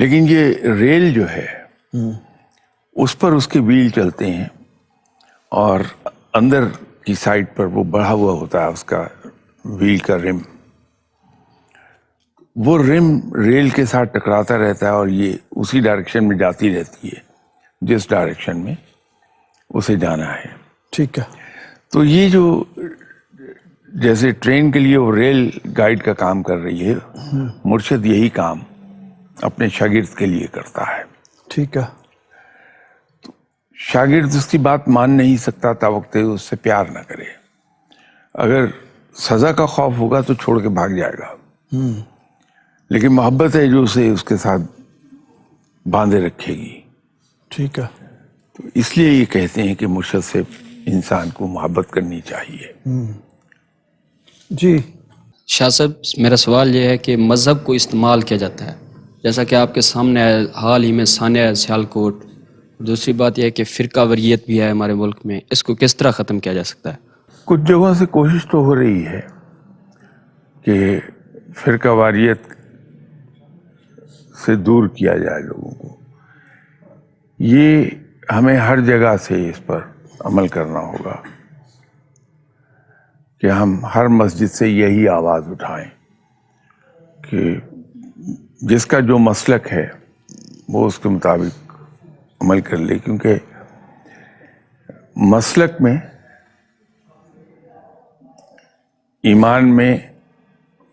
لیکن یہ ریل جو ہے اس پر اس کے ویل چلتے ہیں اور اندر کی سائڈ پر وہ بڑھا ہوا ہوتا ہے اس کا ویل کا رم. وہ رم ریل کے ساتھ ٹکراتا رہتا ہے اور یہ اسی ڈائریکشن میں جاتی رہتی ہے جس ڈائریکشن میں اسے جانا ہے. ٹھیک ہے. تو یہ جو جیسے ٹرین کے لیے وہ ریل گائیڈ کا کام کر رہی ہے، مرشد یہی کام اپنے شاگرد کے لیے کرتا ہے. ٹھیک ہے. شاگرد اس کی بات مان نہیں سکتا تا وقت اس سے پیار نہ کرے. اگر سزا کا خوف ہوگا تو چھوڑ کے بھاگ جائے گا، لیکن محبت ہے جو اسے اس کے ساتھ باندھے رکھے گی. ٹھیک ہے. تو اس لیے یہ کہتے ہیں کہ مرشد سے انسان کو محبت کرنی چاہیے. جی شاہ صاحب، میرا سوال یہ ہے کہ مذہب کو استعمال کیا جاتا ہے، جیسا کہ آپ کے سامنے ہے حال ہی میں سانحہ سیالکوٹ. دوسری بات یہ ہے کہ فرقہ وریت بھی ہے ہمارے ملک میں، اس کو کس طرح ختم کیا جا سکتا ہے؟ کچھ جگہوں سے کوشش تو ہو رہی ہے کہ فرقہ واریت سے دور کیا جائے لوگوں کو. یہ ہمیں ہر جگہ سے اس پر عمل کرنا ہوگا کہ ہم ہر مسجد سے یہی آواز اٹھائیں کہ جس کا جو مسلک ہے وہ اس کے مطابق عمل کر لے. کیونکہ مسلک میں ایمان میں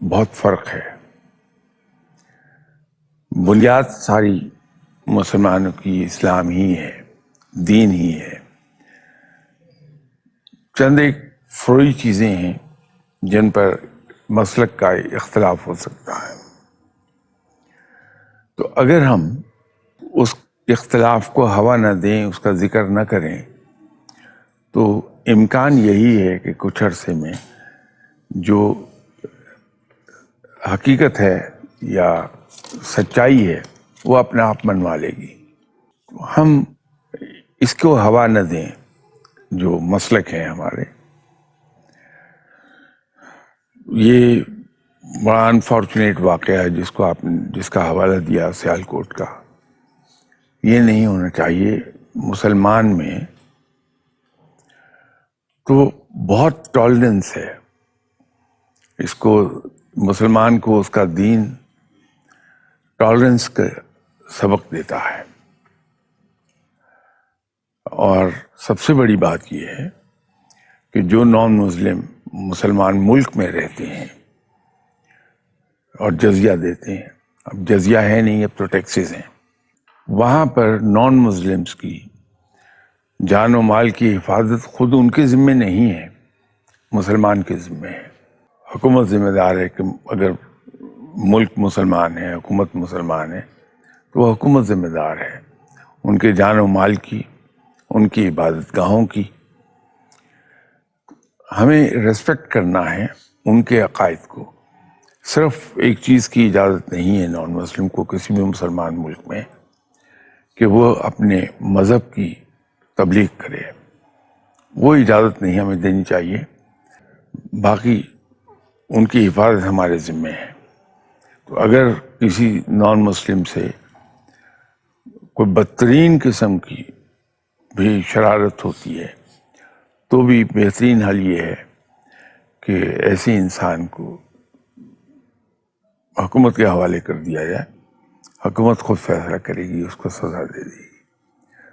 بہت فرق ہے. بنیاد ساری مسلمانوں کی اسلام ہی ہے، دین ہی ہے. چند ایک فروعی چیزیں ہیں جن پر مسلک کا اختلاف ہو سکتا ہے. تو اگر ہم اس اختلاف کو ہوا نہ دیں، اس کا ذکر نہ کریں، تو امکان یہی ہے کہ کچھ عرصے میں جو حقیقت ہے یا سچائی ہے وہ اپنے آپ منوا لے گی. ہم اس کو ہوا نہ دیں جو مسلک ہیں ہمارے. یہ بڑا انفارچونیٹ واقعہ ہے جس کا حوالہ دیا سیالکوٹ کا. یہ نہیں ہونا چاہیے. مسلمان میں تو بہت ٹالرنس ہے. اس کو مسلمان کو اس کا دین ٹالرنس کا سبق دیتا ہے. اور سب سے بڑی بات یہ ہے کہ جو نان مسلم مسلمان ملک میں رہتے ہیں اور جزیہ دیتے ہیں، اب جزیہ ہے نہیں، اب تو ٹیکسز ہیں، وہاں پر نان مسلمس کی جان و مال کی حفاظت خود ان کے ذمے نہیں ہے، مسلمان کے ذمے ہے. حکومت ذمہ دار ہے کہ اگر ملک مسلمان ہے، حکومت مسلمان ہے، تو وہ حکومت ذمہ دار ہے ان کے جان و مال کی، ان کی عبادت گاہوں کی. ہمیں ریسپیکٹ کرنا ہے ان کے عقائد کو. صرف ایک چیز کی اجازت نہیں ہے نان مسلم کو کسی بھی مسلمان ملک میں کہ وہ اپنے مذہب کی تبلیغ کرے. وہ اجازت نہیں ہمیں دینی چاہیے. باقی ان کی حفاظت ہمارے ذمے ہے. تو اگر کسی نان مسلم سے کوئی بدترین قسم کی بھی شرارت ہوتی ہے تو بھی بہترین حل یہ ہے کہ ایسے انسان کو حکومت کے حوالے کر دیا جائے. حکومت خود فیصلہ کرے گی، اس کو سزا دے دے گی.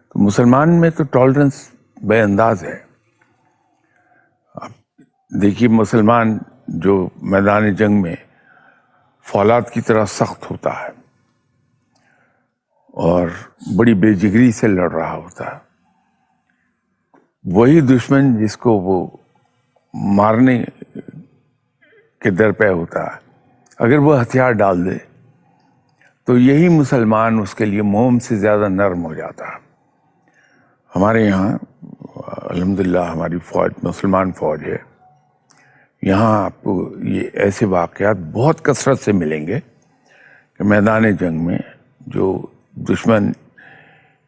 تو مسلمان میں تو ٹالرنس بے انداز ہے. اب دیکھیے مسلمان جو میدان جنگ میں فولاد کی طرح سخت ہوتا ہے اور بڑی بے جگری سے لڑ رہا ہوتا ہے، وہی دشمن جس کو وہ مارنے کے در پہ ہوتا ہے، اگر وہ ہتھیار ڈال دے تو یہی مسلمان اس کے لیے موم سے زیادہ نرم ہو جاتا ہے. ہمارے یہاں الحمدللہ ہماری فوج مسلمان فوج ہے. یہاں آپ کو یہ ایسے واقعات بہت کثرت سے ملیں گے کہ میدان جنگ میں جو دشمن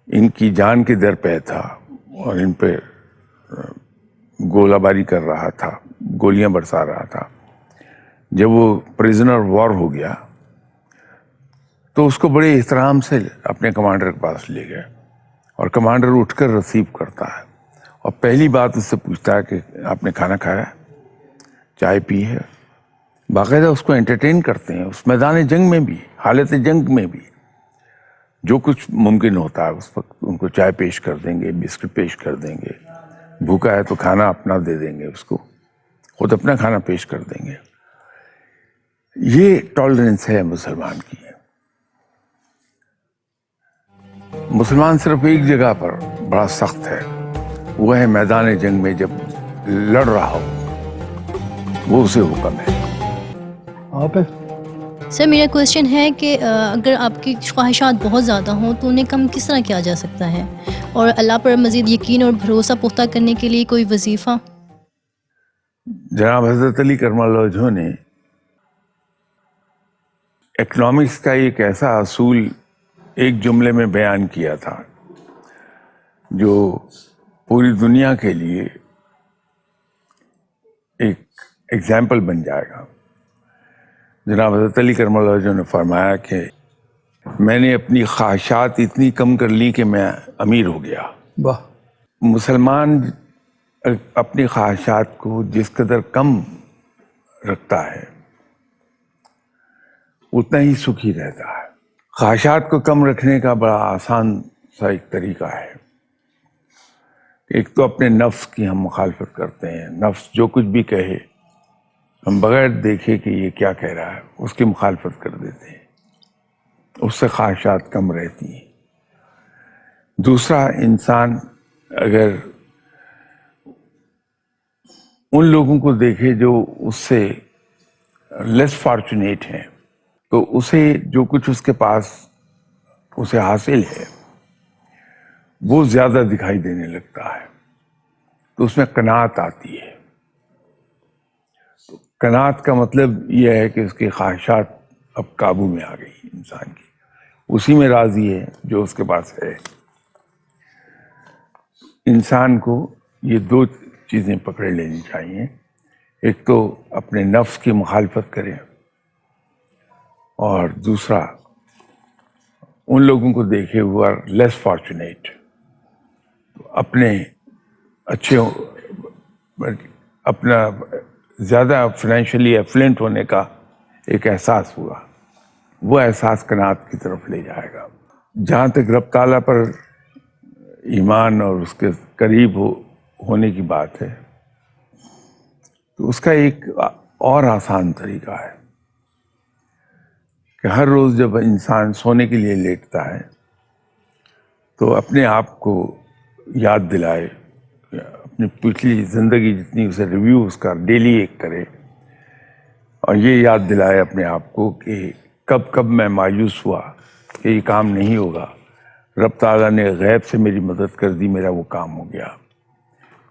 ان کی جان کے در پہ تھا اور ان پہ گولہ باری کر رہا تھا، گولیاں برسا رہا تھا، جب وہ پریزنر وار ہو گیا تو اس کو بڑے احترام سے اپنے کمانڈر کے پاس لے گئے اور کمانڈر اٹھ کر ریسیو کرتا ہے اور پہلی بات اس سے پوچھتا ہے کہ آپ نے کھانا کھایا، چائے پی ہے. باقاعدہ اس کو انٹرٹین کرتے ہیں اس میدان جنگ میں بھی، حالت جنگ میں بھی جو کچھ ممکن ہوتا ہے اس وقت ان کو چائے پیش کر دیں گے، بسکٹ پیش کر دیں گے، بھوکا ہے تو کھانا اپنا دے دیں گے، اس کو خود اپنا کھانا پیش کر دیں گے. یہ ٹالرنس ہے مسلمان کی. مسلمان صرف ایک جگہ پر بڑا سخت ہے، وہ ہے میدان جنگ میں جب لڑ رہا ہو، وہ اسے حکم ہے. آپ ہیں سر میرا کویشچن ہے کہ اگر آپ کی خواہشات بہت زیادہ ہوں تو انہیں کم کس طرح کیا جا سکتا ہے، اور اللہ پر مزید یقین اور بھروسہ پختہ کرنے کے لیے کوئی وظیفہ؟ جناب حضرت علی کرم اللہ وجہہ نے اکنامکس کا ایک ایسا اصول ایک جملے میں بیان کیا تھا جو پوری دنیا کے لیے ایک ایگزامپل بن جائے گا. جناب حضرت علی کرم اللہ وجہہ نے فرمایا کہ میں نے اپنی خواہشات اتنی کم کر لی کہ میں امیر ہو گیا. واہ. مسلمان اپنی خواہشات کو جس قدر کم رکھتا ہے اتنا ہی سکھی رہتا ہے. خواہشات کو کم رکھنے کا بڑا آسان سا ایک طریقہ ہے. ایک تو اپنے نفس کی ہم مخالفت کرتے ہیں، نفس جو کچھ بھی کہے ہم بغیر دیکھے کہ یہ کیا کہہ رہا ہے اس کی مخالفت کر دیتے ہیں، اس سے خواہشات کم رہتی ہیں. دوسرا، انسان اگر ان لوگوں کو دیکھے جو اس سے لیس فارچونیٹ ہیں تو اسے جو کچھ اس کے پاس اسے حاصل ہے وہ زیادہ دکھائی دینے لگتا ہے، تو اس میں قناعت آتی ہے. تو قناعت کا مطلب یہ ہے کہ اس کی خواہشات اب قابو میں آ گئی انسان کی، اسی میں راضی ہے جو اس کے پاس ہے. انسان کو یہ دو چیزیں پکڑ لینی چاہیے. ایک تو اپنے نفس کی مخالفت کرے، اور دوسرا ان لوگوں کو دیکھے ہو آر لیس فارچونیٹ، اپنے اچھے اپنا زیادہ فائنینشلی ایفلینٹ ہونے کا ایک احساس ہوا، وہ احساس قناعت کی طرف لے جائے گا. جہاں تک رب تعالیٰ پر ایمان اور اس کے قریب ہونے کی بات ہے تو اس کا ایک اور آسان طریقہ ہے کہ ہر روز جب انسان سونے کے لیے لیٹتا ہے تو اپنے آپ کو یاد دلائے، اپنی پچھلی زندگی جتنی اسے ریویو اس کا ڈیلی ایک کرے، اور یہ یاد دلائے اپنے آپ کو کہ کب کب میں مایوس ہوا کہ یہ کام نہیں ہوگا، رب تعالیٰ نے غیب سے میری مدد کر دی، میرا وہ کام ہو گیا.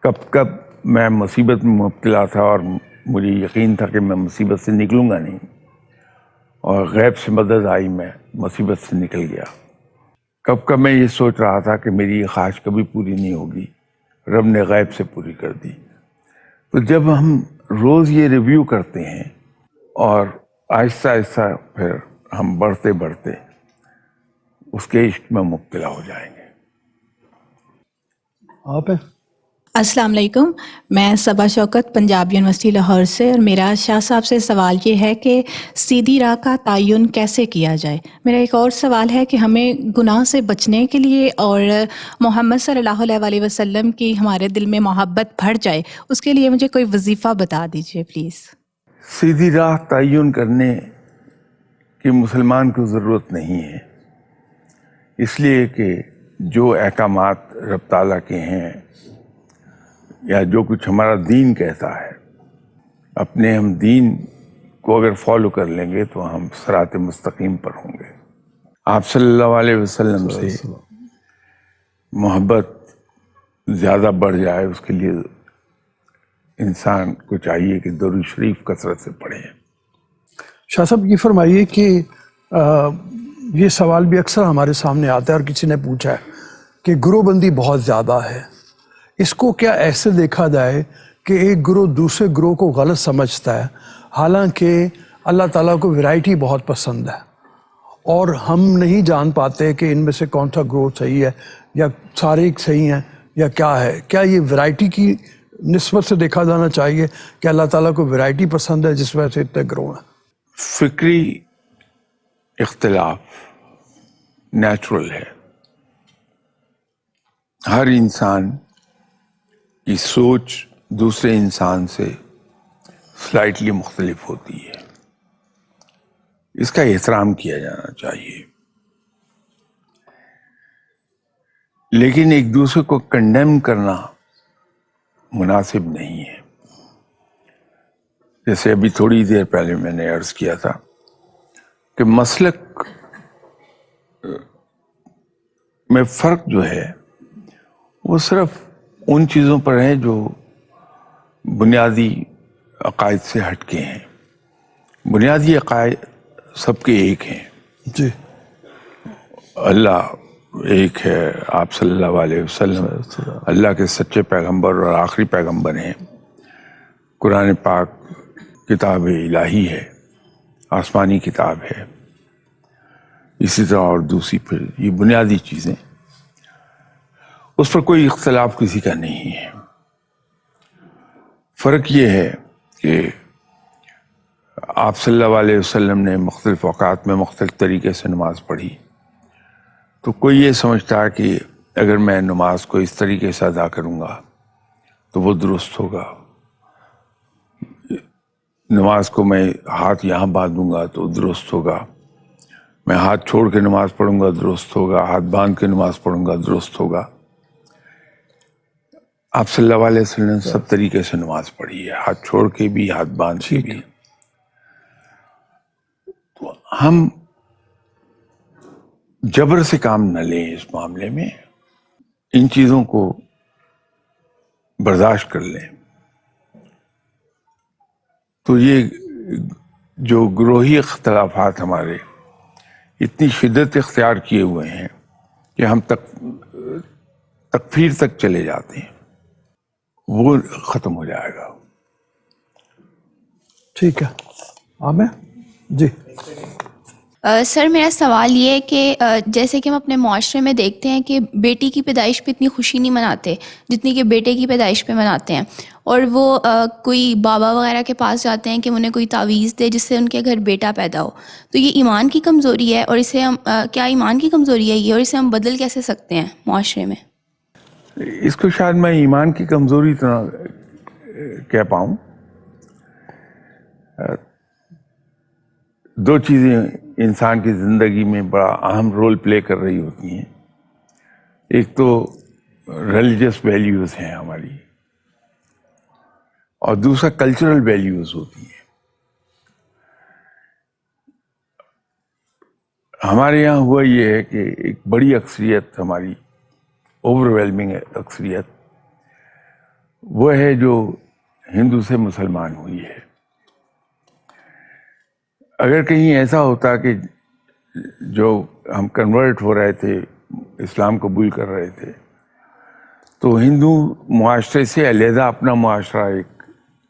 کب کب میں مصیبت میں مبتلا تھا اور مجھے یقین تھا کہ میں مصیبت سے نکلوں گا نہیں، اور غیب سے مدد آئی، میں مصیبت سے نکل گیا. کب کب میں یہ سوچ رہا تھا کہ میری یہ خواہش کبھی پوری نہیں ہوگی، رب نے غیب سے پوری کر دی. تو جب ہم روز یہ ریویو کرتے ہیں اور آہستہ آہستہ پھر ہم بڑھتے بڑھتے اس کے عشق میں مبتلا ہو جائیں گے. آپ ہیں السلام علیکم، میں صبا شوکت پنجاب یونیورسٹی لاہور سے، اور میرا شاہ صاحب سے سوال یہ ہے کہ سیدھی راہ کا تعین کیسے کیا جائے. میرا ایک اور سوال ہے کہ ہمیں گناہ سے بچنے کے لیے اور محمد صلی اللہ علیہ وسلم کی ہمارے دل میں محبت بڑھ جائے، اس کے لیے مجھے کوئی وظیفہ بتا دیجیے پلیز. سیدھی راہ تعین کرنے کی مسلمان کو ضرورت نہیں ہے، اس لیے کہ جو احکامات رب تعالیٰ کے ہیں یا جو کچھ ہمارا دین کہتا ہے، اپنے ہم دین کو اگر فالو کر لیں گے تو ہم صراط مستقیم پر ہوں گے. آپ صلی اللہ علیہ وسلم سے محبت زیادہ بڑھ جائے اس کے لیے انسان کو چاہیے کہ درود شریف کثرت سے پڑھیں. شاہ صاحب یہ فرمائیے کہ یہ سوال بھی اکثر ہمارے سامنے آتا ہے اور کسی نے پوچھا ہے کہ گروہ بندی بہت زیادہ ہے، اس کو کیا ایسے دیکھا جائے کہ ایک گروہ دوسرے گروہ کو غلط سمجھتا ہے، حالانکہ اللہ تعالیٰ کو ویرائٹی بہت پسند ہے اور ہم نہیں جان پاتے کہ ان میں سے کون سا گروتھ صحیح ہے یا سارے ایک صحیح ہیں یا کیا ہے. کیا یہ ویرائٹی کی نسبت سے دیکھا جانا چاہیے کہ اللہ تعالیٰ کو ویرائٹی پسند ہے جس وجہ سے اتنے گروہ ہیں؟ فکری اختلاف نیچرل ہے. ہر انسان کی سوچ دوسرے انسان سے سلائٹلی مختلف ہوتی ہے. اس کا احترام کیا جانا چاہیے، لیکن ایک دوسرے کو کنڈیم کرنا مناسب نہیں ہے. جیسے ابھی تھوڑی دیر پہلے میں نے عرض کیا تھا کہ مسلک میں فرق جو ہے وہ صرف ان چیزوں پر ہے جو بنیادی عقائد سے ہٹ کے ہیں. بنیادی عقائد سب کے ایک ہیں. جی. اللہ ایک ہے، آپ صلی اللہ علیہ وسلم اللہ کے سچے پیغمبر اور آخری پیغمبر ہیں. قرآن پاک کتاب الہی ہے، آسمانی کتاب ہے. اسی طرح اور دوسری پھر یہ بنیادی چیزیں، اس پر کوئی اختلاف کسی کا نہیں ہے. فرق یہ ہے کہ آپ صلی اللہ علیہ وسلم نے مختلف اوقات میں مختلف طریقے سے نماز پڑھی، تو کوئی یہ سمجھتا ہے کہ اگر میں نماز کو اس طریقے سے ادا کروں گا تو وہ درست ہوگا، نماز کو میں ہاتھ یہاں باندھوں گا تو درست ہوگا، میں ہاتھ چھوڑ کے نماز پڑھوں گا درست ہوگا، ہاتھ باندھ کے نماز پڑھوں گا درست ہوگا. آپ صلی اللہ علیہ وسلم نے سب طریقے سے نماز پڑھی ہے، ہاتھ چھوڑ کے بھی، ہاتھ باندھ کے بھی. تو ہم جبر سے کام نہ لیں اس معاملے میں، ان چیزوں کو برداشت کر لیں. تو یہ جو گروہی اختلافات ہمارے اتنی شدت اختیار کیے ہوئے ہیں کہ ہم تکفیر تک چلے جاتے ہیں، وہ ختم ہو جائے گا. ٹھیک ہے. عامر جی. سر میرا سوال یہ ہے کہ جیسے کہ ہم اپنے معاشرے میں دیکھتے ہیں کہ بیٹی کی پیدائش پہ اتنی خوشی نہیں مناتے جتنی کہ بیٹے کی پیدائش پہ مناتے ہیں، اور وہ کوئی بابا وغیرہ کے پاس جاتے ہیں کہ انہیں کوئی تعویذ دے جس سے ان کے گھر بیٹا پیدا ہو. تو یہ ایمان کی کمزوری ہے، اور اسے ہم کیا ایمان کی کمزوری ہے یہ، اور اسے ہم بدل کیسے سکتے ہیں معاشرے میں؟ اس کو شاید میں ایمان کی کمزوری تو نہ کہہ پاؤں. دو چیزیں انسان کی زندگی میں بڑا اہم رول پلے کر رہی ہوتی ہیں. ایک تو ریلیجس ویلیوز ہیں ہماری، اور دوسرا کلچرل ویلیوز ہوتی ہیں. ہمارے یہاں ہوا یہ ہے کہ ایک بڑی اکثریت، ہماری اوور ویلمنگ اکثریت وہ ہے جو ہندو سے مسلمان ہوئی ہے. اگر کہیں ایسا ہوتا کہ جو ہم کنورٹ ہو رہے تھے، اسلام قبول کر رہے تھے، تو ہندو معاشرے سے علیحدہ اپنا معاشرہ ایک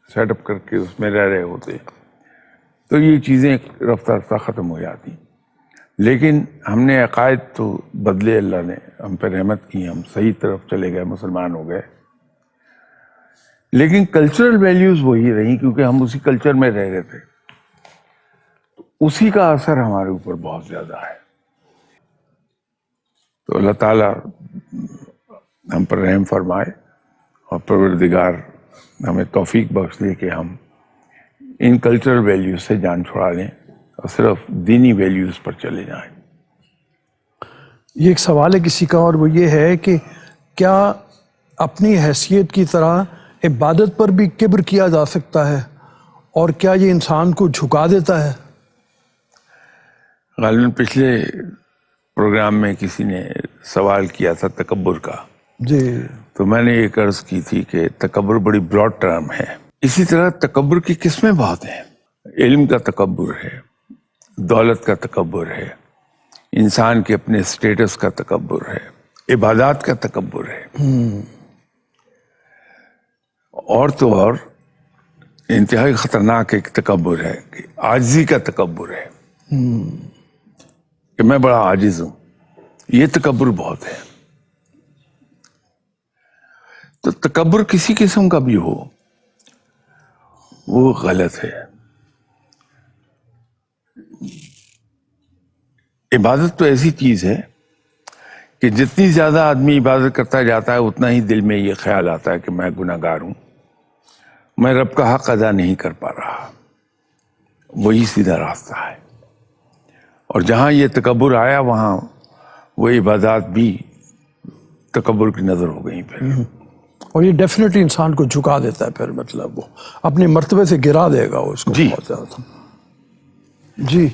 سیٹ اپ کر کے اس میں رہ رہے ہوتے، تو یہ چیزیں رفتہ رفتہ ختم ہو جاتی. لیکن ہم نے عقائد تو بدلے، اللہ نے ہم پہ رحمت کی، ہم صحیح طرف چلے گئے، مسلمان ہو گئے. لیکن کلچرل ویلیوز وہی رہیں کیونکہ ہم اسی کلچر میں رہ رہے تھے. اسی کا اثر ہمارے اوپر بہت زیادہ ہے. تو اللہ تعالیٰ ہم پر رحم فرمائے اور پروردگار ہمیں توفیق بخش دے کہ ہم ان کلچرل ویلیوز سے جان چھڑا لیں اور صرف دینی ویلیوز پر چلے جائیں. یہ ایک سوال ہے کسی کا، اور وہ یہ ہے کہ کیا اپنی حیثیت کی طرح عبادت پر بھی کبر کیا جا سکتا ہے، اور کیا یہ انسان کو جھکا دیتا ہے؟ غالباً پچھلے پروگرام میں کسی نے سوال کیا تھا تکبر کا. جی. تو میں نے یہ عرض کی تھی کہ تکبر بڑی براڈ ٹرم ہے. اسی طرح تکبر کی قسمیں بہت ہیں. علم کا تکبر ہے، دولت کا تکبر ہے، انسان کے اپنے اسٹیٹس کا تکبر ہے، عبادات کا تکبر ہے، اور تو اور انتہائی خطرناک ایک تکبر ہے کہ عاجزی کا تکبر ہے. کہ میں بڑا عاجز ہوں، یہ تکبر بہت ہے. تو تکبر کسی قسم کا بھی ہو وہ غلط ہے. عبادت تو ایسی چیز ہے کہ جتنی زیادہ آدمی عبادت کرتا جاتا ہے اتنا ہی دل میں یہ خیال آتا ہے کہ میں گناہ گار ہوں، میں رب کا حق ادا نہیں کر پا رہا. وہی سیدھا راستہ ہے. اور جہاں یہ تکبر آیا وہاں وہ عبادات بھی تکبر کی نظر ہو گئی پھر. اور یہ ڈیفینیٹلی انسان کو جھکا دیتا ہے، پھر مطلب وہ اپنے مرتبے سے گرا دے گا اس کو جی. بہت زیادہ. جی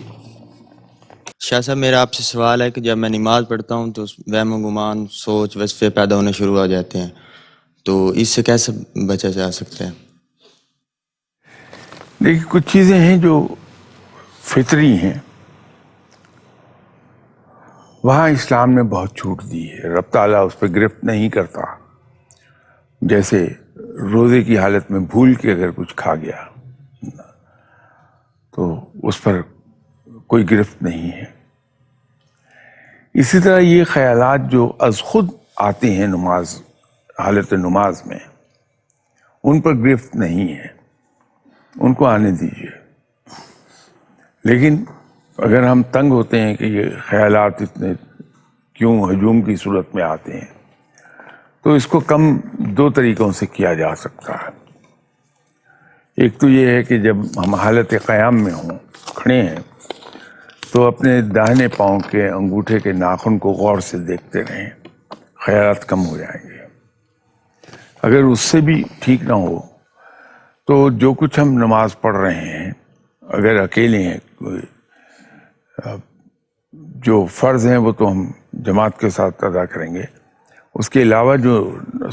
شاہ صاحب میرا آپ سے سوال ہے کہ جب میں نماز پڑھتا ہوں تو وہم و گمان، سوچ، وسوسے پیدا ہونے شروع ہو جاتے ہیں، تو اس سے کیسے بچا جا سکتا ہے؟ دیکھیے کچھ چیزیں ہیں جو فطری ہیں، وہاں اسلام نے بہت چھوٹ دی ہے. رب تعالیٰ اس پہ گرفت نہیں کرتا. جیسے روزے کی حالت میں بھول کے اگر کچھ کھا گیا تو اس پر کوئی گرفت نہیں ہے. اسی طرح یہ خیالات جو از خود آتے ہیں نماز، حالت نماز میں، ان پر گرفت نہیں ہے، ان کو آنے دیجیے. لیکن اگر ہم تنگ ہوتے ہیں کہ یہ خیالات اتنے کیوں ہجوم کی صورت میں آتے ہیں، تو اس کو کم دو طریقوں سے کیا جا سکتا ہے. ایک تو یہ ہے کہ جب ہم حالت قیام میں ہوں، کھڑے ہیں، تو اپنے داہنے پاؤں کے انگوٹھے کے ناخن کو غور سے دیکھتے رہیں، خیالات کم ہو جائیں گے. اگر اس سے بھی ٹھیک نہ ہو تو جو کچھ ہم نماز پڑھ رہے ہیں، اگر اکیلے ہیں، جو فرض ہیں وہ تو ہم جماعت کے ساتھ ادا کریں گے، اس کے علاوہ جو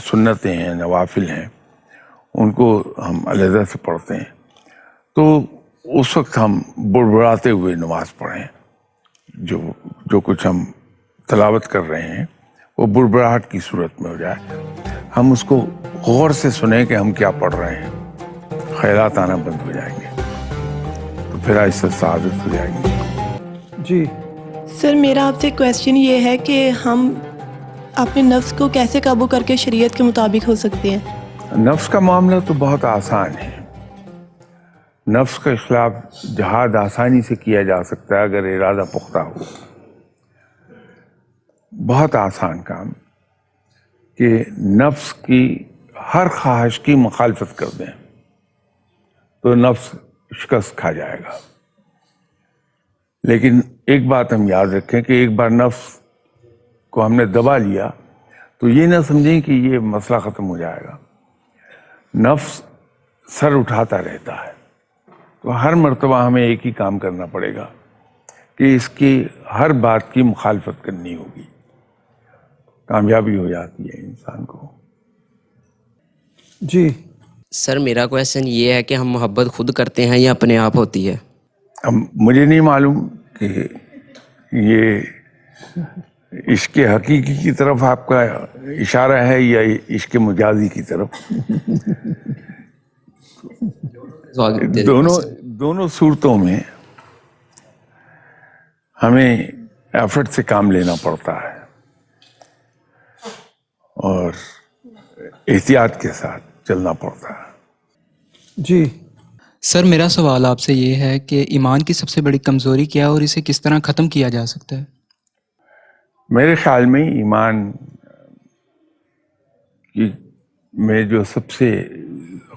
سنتیں ہیں، نوافل ہیں، ان کو ہم علیحدہ سے پڑھتے ہیں. تو اس وقت ہم بڑبڑاتے ہوئے نماز پڑھیں. جو کچھ ہم تلاوت کر رہے ہیں وہ بڑبڑاہٹ کی صورت میں ہو جائے. ہم اس کو غور سے سنیں کہ ہم کیا پڑھ رہے ہیں. خیالات آنا بند ہو جائیں گے، تو پھر آہستہ سعادت ہو جائے گی. جی سر میرا آپ سے کویسچن یہ ہے کہ ہم اپنے نفس کو کیسے قابو کر کے شریعت کے مطابق ہو سکتے ہیں؟ نفس کا معاملہ تو بہت آسان ہے. نفس کے خلاف جہاد آسانی سے کیا جا سکتا ہے اگر ارادہ پختہ ہو. بہت آسان کام کہ نفس کی ہر خواہش کی مخالفت کر دیں تو نفس شکست کھا جائے گا. لیکن ایک بات ہم یاد رکھیں کہ ایک بار نفس کو ہم نے دبا لیا تو یہ نہ سمجھیں کہ یہ مسئلہ ختم ہو جائے گا. نفس سر اٹھاتا رہتا ہے، تو ہر مرتبہ ہمیں ایک ہی کام کرنا پڑے گا کہ اس کی ہر بات کی مخالفت کرنی ہوگی. کامیابی ہو جاتی ہے انسان کو. جی سر میرا کویشچن یہ ہے کہ ہم محبت خود کرتے ہیں یا اپنے آپ ہوتی ہے؟ اب مجھے نہیں معلوم کہ یہ عشق حقیقی کی طرف آپ کا اشارہ ہے یا عشق مجازی کی طرف. دونوں صورتوں میں ہمیں ایفرٹ سے کام لینا پڑتا ہے اور احتیاط کے ساتھ چلنا پڑتا ہے. جی سر میرا سوال آپ سے یہ ہے کہ ایمان کی سب سے بڑی کمزوری کیا ہے اور اسے کس طرح ختم کیا جا سکتا ہے؟ میرے خیال میں ایمان میں جو سب سے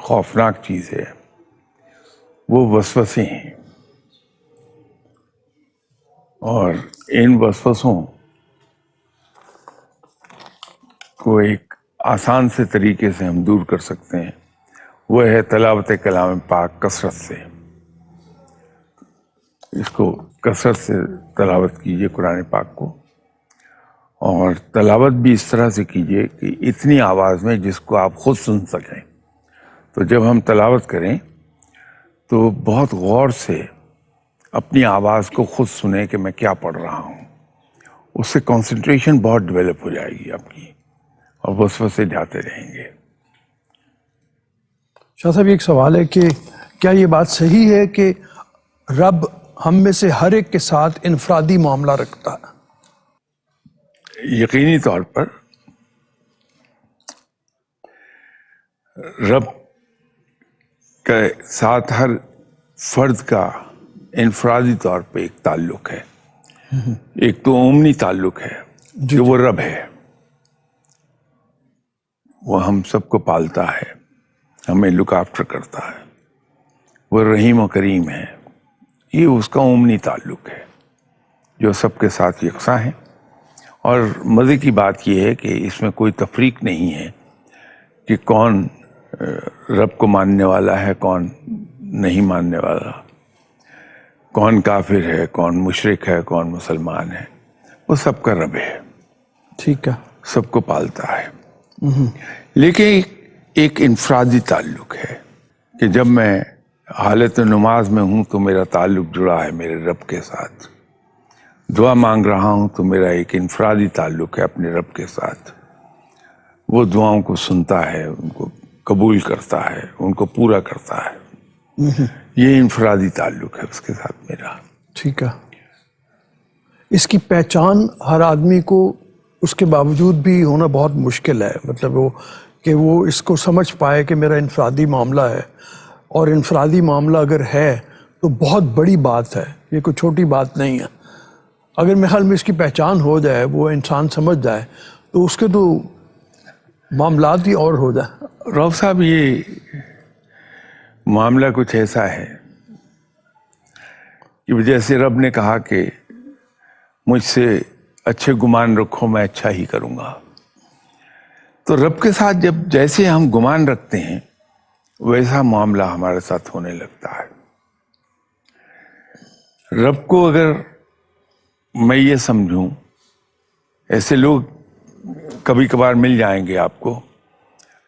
خوفناک چیز ہے وہ وسوسے ہیں، اور ان وسوسوں کو ایک آسان سے طریقے سے ہم دور کر سکتے ہیں. وہ ہے تلاوت کلام پاک کثرت سے. اس کو کثرت سے تلاوت کیجیے قرآن پاک کو، اور تلاوت بھی اس طرح سے کیجیے کہ اتنی آواز میں جس کو آپ خود سن سکیں. تو جب ہم تلاوت کریں تو بہت غور سے اپنی آواز کو خود سنیں کہ میں کیا پڑھ رہا ہوں. اس سے کنسنٹریشن بہت ڈیولپ ہو جائے گی آپ کی، اور وسوسے جاتے رہیں گے. شاہ صاحب ایک سوال ہے کہ کیا یہ بات صحیح ہے کہ رب ہم میں سے ہر ایک کے ساتھ انفرادی معاملہ رکھتا ہے. یقینی طور پر رب کے ساتھ ہر فرد کا انفرادی طور پہ ایک تعلق ہے. ایک تو عمومی تعلق ہے کہ وہ رب ہے، وہ ہم سب کو پالتا ہے، ہمیں لک آفٹر کرتا ہے، وہ رحیم و کریم ہے. یہ اس کا عمومی تعلق ہے جو سب کے ساتھ یکساں ہے. اور مزے کی بات یہ ہے کہ اس میں کوئی تفریق نہیں ہے کہ کون رب کو ماننے والا ہے، کون نہیں ماننے والا، کون کافر ہے، کون مشرک ہے، کون مسلمان ہے. وہ سب کا رب ہے، ٹھیک ہے. سب کو پالتا ہے. لیکن ایک انفرادی تعلق ہے کہ جب میں حالت نماز میں ہوں تو میرا تعلق جڑا ہے میرے رب کے ساتھ. دعا مانگ رہا ہوں تو میرا ایک انفرادی تعلق ہے اپنے رب کے ساتھ. وہ دعاؤں کو سنتا ہے، ان کو قبول کرتا ہے، ان کو پورا کرتا ہے. یہ انفرادی تعلق ہے اس کے ساتھ میرا. ٹھیک ہے. اس کی پہچان ہر آدمی کو اس کے باوجود بھی ہونا بہت مشکل ہے. مطلب وہ کہ وہ اس کو سمجھ پائے کہ میرا انفرادی معاملہ ہے. اور انفرادی معاملہ اگر ہے تو بہت بڑی بات ہے، یہ کوئی چھوٹی بات نہیں ہے. اگر میرے خیال میں اس کی پہچان ہو جائے، وہ انسان سمجھ جائے، تو اس کے تو معاملات ہی اور ہو جائے. رؤف صاحب، یہ معاملہ کچھ ایسا ہے کہ جیسے رب نے کہا کہ مجھ سے اچھے گمان رکھو، میں اچھا ہی کروں گا. تو رب کے ساتھ جب جیسے ہم گمان رکھتے ہیں ویسا معاملہ ہمارے ساتھ ہونے لگتا ہے. رب کو اگر میں یہ سمجھوں، ایسے لوگ کبھی کبھار مل جائیں گے آپ کو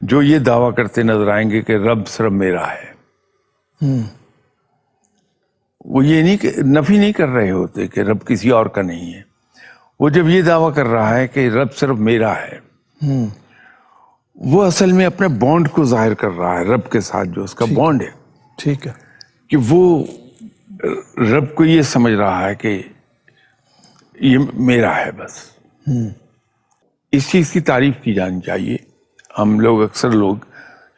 جو یہ دعویٰ کرتے نظر آئیں گے کہ رب صرف میرا ہے. وہ یہ نہیں کہ نفی نہیں کر رہے ہوتے کہ رب کسی اور کا نہیں ہے. وہ جب یہ دعویٰ کر رہا ہے کہ رب صرف میرا ہے، وہ اصل میں اپنے بانڈ کو ظاہر کر رہا ہے رب کے ساتھ، جو اس کا بانڈ ہے. ٹھیک ہے. کہ وہ رب کو یہ سمجھ رہا ہے کہ یہ میرا ہے بس. اس چیز کی تعریف کی جانی چاہیے. ہم لوگ اکثر لوگ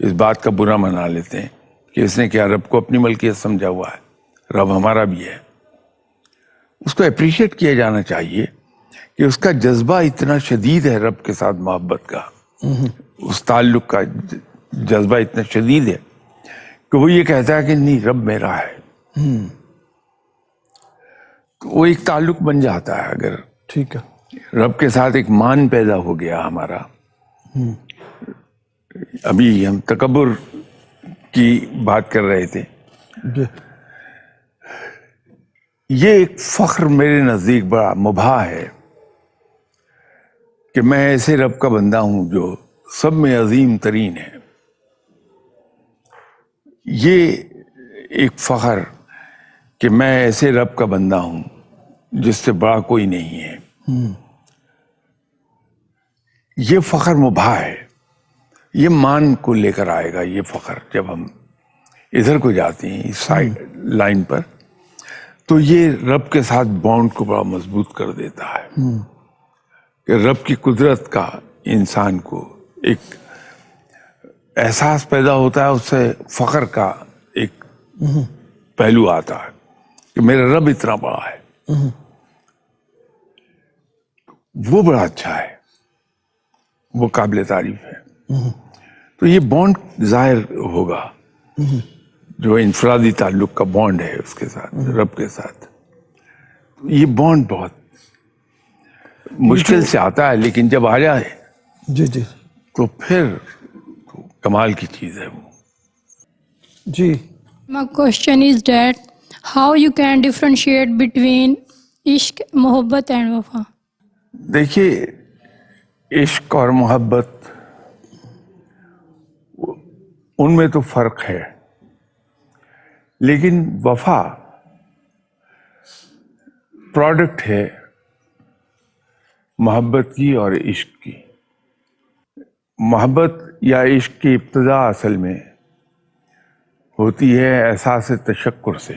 اس بات کا برا منا لیتے ہیں کہ اس نے کیا رب کو اپنی ملکیت سمجھا ہوا ہے. رب ہمارا بھی ہے. اس کو اپریشیٹ کیا جانا چاہیے کہ اس کا جذبہ اتنا شدید ہے رب کے ساتھ محبت کا، اس تعلق کا جذبہ اتنا شدید ہے کہ وہ یہ کہتا ہے کہ نہیں، رب میرا ہے. تو وہ ایک تعلق بن جاتا ہے. اگر ٹھیک ہے. رب کے ساتھ ایک مان پیدا ہو گیا ہمارا. ابھی ہم تکبر کی بات کر رہے تھے. یہ ایک فخر میرے نزدیک بڑا مباح ہے کہ میں ایسے رب کا بندہ ہوں جو سب میں عظیم ترین ہے. یہ ایک فخر کہ میں ایسے رب کا بندہ ہوں جس سے بڑا کوئی نہیں ہے. یہ فخر مباح ہے. یہ مان کو لے کر آئے گا یہ فخر. جب ہم ادھر کو جاتے ہیں اس سائڈ لائن پر تو یہ رب کے ساتھ بانڈ کو بڑا مضبوط کر دیتا ہے کہ رب کی قدرت کا انسان کو ایک احساس پیدا ہوتا ہے. اس سے فخر کا ایک پہلو آتا ہے کہ میرا رب اتنا بڑا ہے. وہ بڑا اچھا ہے، وہ قابل تعریف ہے. تو یہ بانڈ ظاہر ہوگا جو انفرادی تعلق کا بانڈ ہے اس کے ساتھ، رب کے ساتھ. یہ بانڈ بہت مشکل سے آتا ہے، لیکن جب آ جائے جی تو پھر کمال کی چیز ہے وہ. جی. My question is that how you can differentiate between عشق، محبت and وفا. دیکھیے، عشق اور محبت ان میں تو فرق ہے، لیکن وفا پروڈکٹ ہے محبت کی اور عشق کی. محبت یا عشق کی ابتدا اصل میں ہوتی ہے احساس تشکر سے،